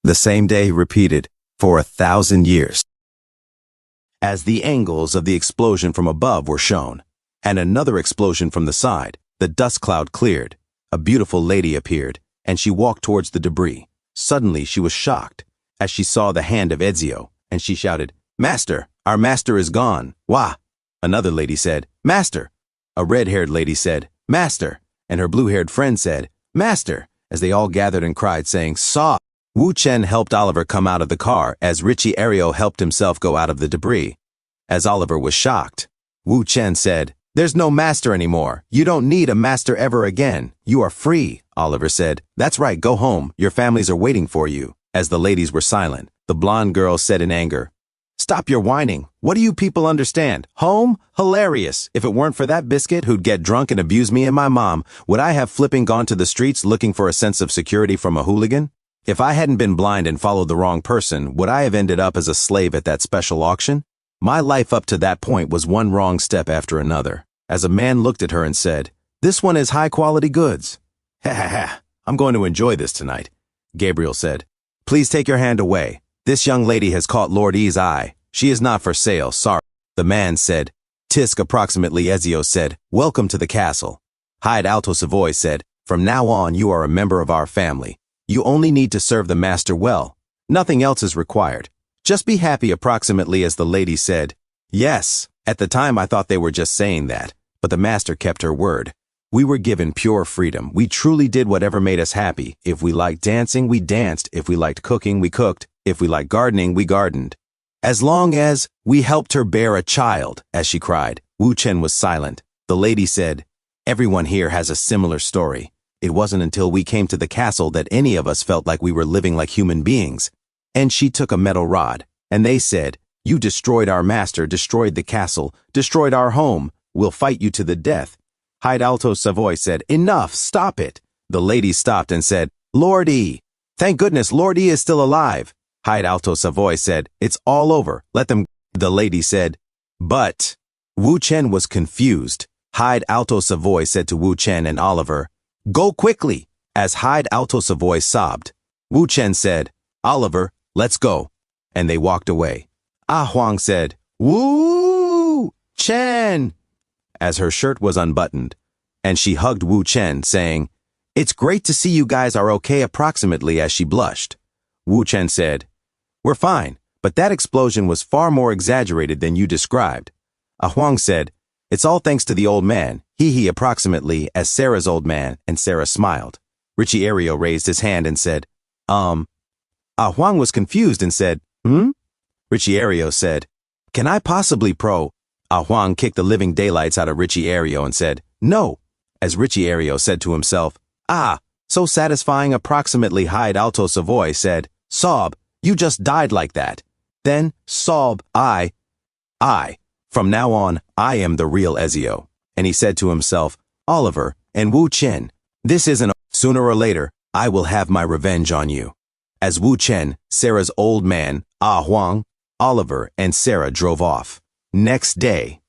The same day repeated for 1,000 years. As the angles of the explosion from above were shown, and another explosion from the side, the dust cloud cleared. A beautiful lady appeared, and she walked towards the debris. Suddenly she was shocked, as she saw the hand of Ezio, and she shouted, "Master, our master is gone. Wah!" Another lady said, "Master." A red-haired lady said, "Master," and her blue-haired friend said, "Master," as they all gathered and cried, saying, "Saw." Wu Chen helped Oliver come out of the car, as Richie Ario helped himself go out of the debris. As Oliver was shocked, Wu Chen said, "There's no master anymore. You don't need a master ever again. You are free." Oliver said, "That's right, go home. Your families are waiting for you." As the ladies were silent, the blonde girl said in anger, "Stop your whining. What do you people understand? Home? Hilarious. If it weren't for that biscuit who'd get drunk and abuse me and my mom, would I have flipping gone to the streets looking for a sense of security from a hooligan? If I hadn't been blind and followed the wrong person, would I have ended up as a slave at that special auction? My life up to that point was one wrong step after another." As a man looked at her and said, "This one is high-quality goods." "Ha ha ha, I'm going to enjoy this tonight." Gabriel said, "Please take your hand away. This young lady has caught Lord E's eye. She is not for sale, sorry." The man said, "Tisk." Approximately Ezio said, "Welcome to the castle." Hyde Alto Savoy said, "From now on you are a member of our family. You only need to serve the master well. Nothing else is required. Just be happy." Approximately as the lady said, "Yes." At the time I thought they were just saying that, but the master kept her word. We were given pure freedom. We truly did whatever made us happy. If we liked dancing, we danced. If we liked cooking, we cooked. If we liked gardening, we gardened. As long as we helped her bear a child, as she cried. Wu Chen was silent. The lady said, "Everyone here has a similar story. It wasn't until we came to the castle that any of us felt like we were living like human beings." And she took a metal rod, and they said, "You destroyed our master, destroyed the castle, destroyed our home. We'll fight you to the death." Hyde Alto Savoy said, "Enough, stop it." The lady stopped and said, "Lord E. Thank goodness Lord E is still alive." Hyde Alto Savoy said, "It's all over, let them." The lady said, "But." Wu Chen was confused. Hyde Alto Savoy said to Wu Chen and Oliver, "Go quickly." As Hyde Alto Savoy sobbed, Wu Chen said, "Oliver, let's go." And they walked away. Ah Huang said, "Wu Chen," as her shirt was unbuttoned, and she hugged Wu Chen, saying, "It's great to see you guys are okay." Approximately as she blushed. Wu Chen said, "We're fine, but that explosion was far more exaggerated than you described." Ah Huang said, "It's all thanks to the old man, he approximately as Sarah's old man," and Sarah smiled. Richie Ario raised his hand and said, Ah Huang was confused and said, Richie Ario said, "Can I possibly pro?" Ah Huang kicked the living daylights out of Richie Ario and said, "No." As Richie Ario said to himself, "Ah, so satisfying." Approximately Hyde Alto Savoy said, "Sob, you just died like that." Then, sob, I, from now on, I am the real Ezio." And he said to himself, "Oliver and Wu Chen, this isn't sooner or later, I will have my revenge on you." As Wu Chen, Sarah's old man, Ah Huang, Oliver, and Sarah drove off. Next day,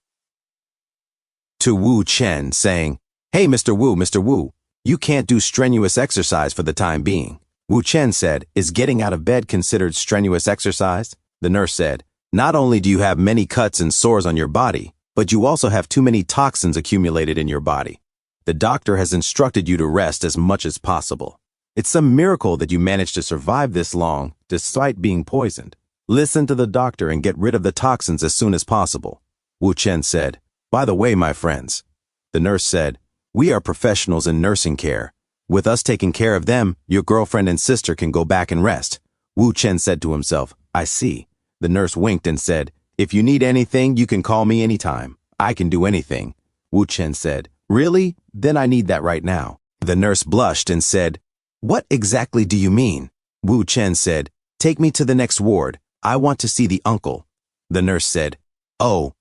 to Wu Chen, saying, "Hey, Mr. Wu, you can't do strenuous exercise for the time being." Wu Chen said, "Is getting out of bed considered strenuous exercise?" The nurse said, "Not only do you have many cuts and sores on your body, but you also have too many toxins accumulated in your body. The doctor has instructed you to rest as much as possible. It's some miracle that you managed to survive this long, despite being poisoned. Listen to the doctor and get rid of the toxins as soon as possible." Wu Chen said, "By the way, my friends." The nurse said, "We are professionals in nursing care. With us taking care of them, your girlfriend and sister can go back and rest." Wu Chen said to himself, "I see." The nurse winked and said, "If you need anything, you can call me anytime. I can do anything." Wu Chen said, "Really? Then I need that right now." The nurse blushed and said, "What exactly do you mean?" Wu Chen said, "Take me to the next ward. I want to see the uncle." The nurse said, "Oh."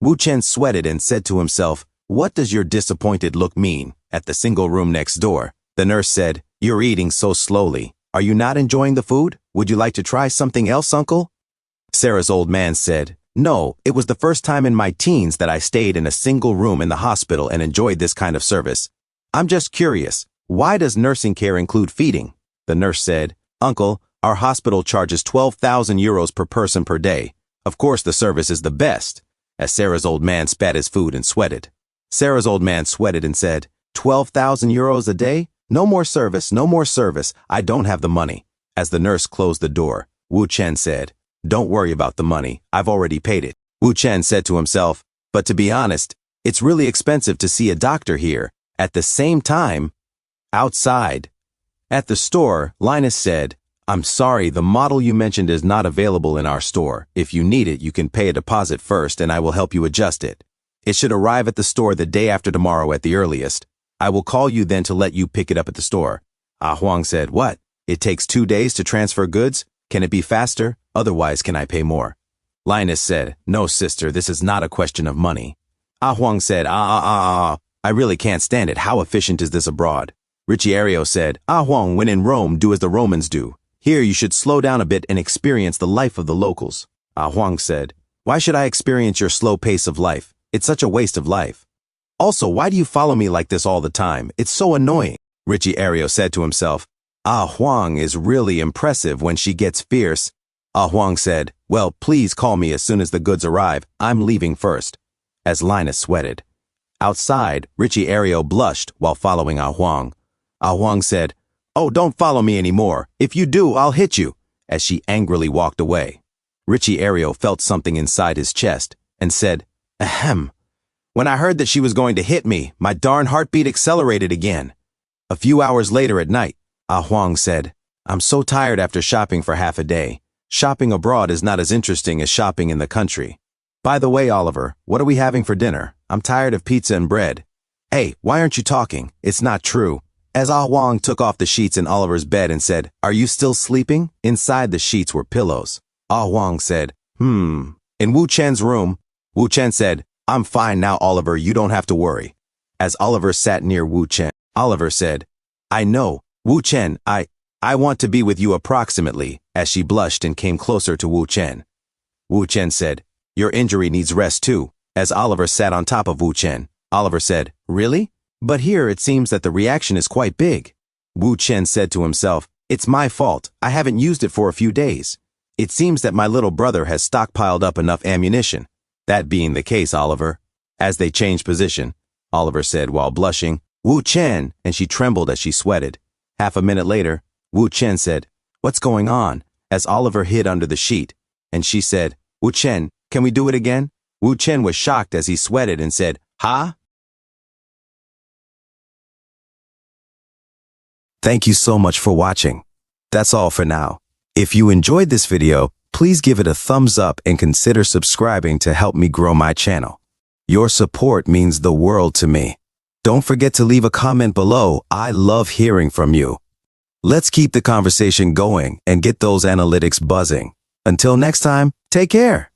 Wu Chen sweated and said to himself, "What does your disappointed look mean?" At the single room next door, the nurse said, "You're eating so slowly. Are you not enjoying the food? Would you like to try something else, uncle?" Sarah's old man said, "No, it was the first time in my teens that I stayed in a single room in the hospital and enjoyed this kind of service. I'm just curious, why does nursing care include feeding?" The nurse said, "Uncle, Our hospital charges 12,000 euros per person per day. Of course the service is the best. As Sarah's old man spat his food and sweated. Sarah's old man sweated and said, 12,000 euros a day? No more service, no more service. I don't have the money. As the nurse closed the door, Wu Chen said, don't worry about the money. I've already paid it. Wu Chen said to himself, but to be honest, it's really expensive to see a doctor here. At the same time, outside. At the store, Linus said, I'm sorry, the model you mentioned is not available in our store. If you need it, you can pay a deposit first and I will help you adjust it. It should arrive at the store the day after tomorrow at the earliest. I will call you then to let you pick it up at the store. Ah Huang said, what? It takes 2 days to transfer goods? Can it be faster? Otherwise, can I pay more? Linus said, no, sister, this is not a question of money. Ah Huang said, I really can't stand it. How efficient is this abroad? Ricciario said, Ah Huang, when in Rome, do as the Romans do. Here you should slow down a bit and experience the life of the locals. Ah Huang said, why should I experience your slow pace of life? It's such a waste of life. Also, why do you follow me like this all the time? It's so annoying. Ricciario said to himself, Ah Huang is really impressive when she gets fierce. Ah Huang said, well, please call me as soon as the goods arrive. I'm leaving first. As Linus sweated. Outside, Ricciario blushed while following Ah Huang. Ah Huang said, oh, don't follow me anymore. If you do, I'll hit you. As she angrily walked away. Ricciario felt something inside his chest and said, ahem. When I heard that she was going to hit me, my darn heartbeat accelerated again. A few hours later at night, Ah Huang said, I'm so tired after shopping for half a day. Shopping abroad is not as interesting as shopping in the country. By the way, Oliver, what are we having for dinner? I'm tired of pizza and bread. Hey, why aren't you talking? It's not true. As Ah Huang took off the sheets in Oliver's bed and said, are you still sleeping? Inside the sheets were pillows. Ah Huang said, In Wu Chen's room, Wu Chen said, I'm fine now, Oliver, you don't have to worry. As Oliver sat near Wu Chen, Oliver said, I know, Wu Chen, I want to be with you approximately, as she blushed and came closer to Wu Chen. Wu Chen said, your injury needs rest too. As Oliver sat on top of Wu Chen, Oliver said, really? But here it seems that the reaction is quite big. Wu Chen said to himself, it's my fault, I haven't used it for a few days. It seems that my little brother has stockpiled up enough ammunition. That being the case, Oliver. As they changed position, Oliver said while blushing, Wu Chen, and she trembled as she sweated. Half a minute later, Wu Chen said, what's going on? As Oliver hid under the sheet, and she said, Wu Chen, can we do it again? Wu Chen was shocked as he sweated and said, huh? Thank you so much for watching. That's all for now. If you enjoyed this video, please give it a thumbs up and consider subscribing to help me grow my channel. Your support means the world to me. Don't forget to leave a comment below. I love hearing from you. Let's keep the conversation going and get those analytics buzzing. Until next time, take care.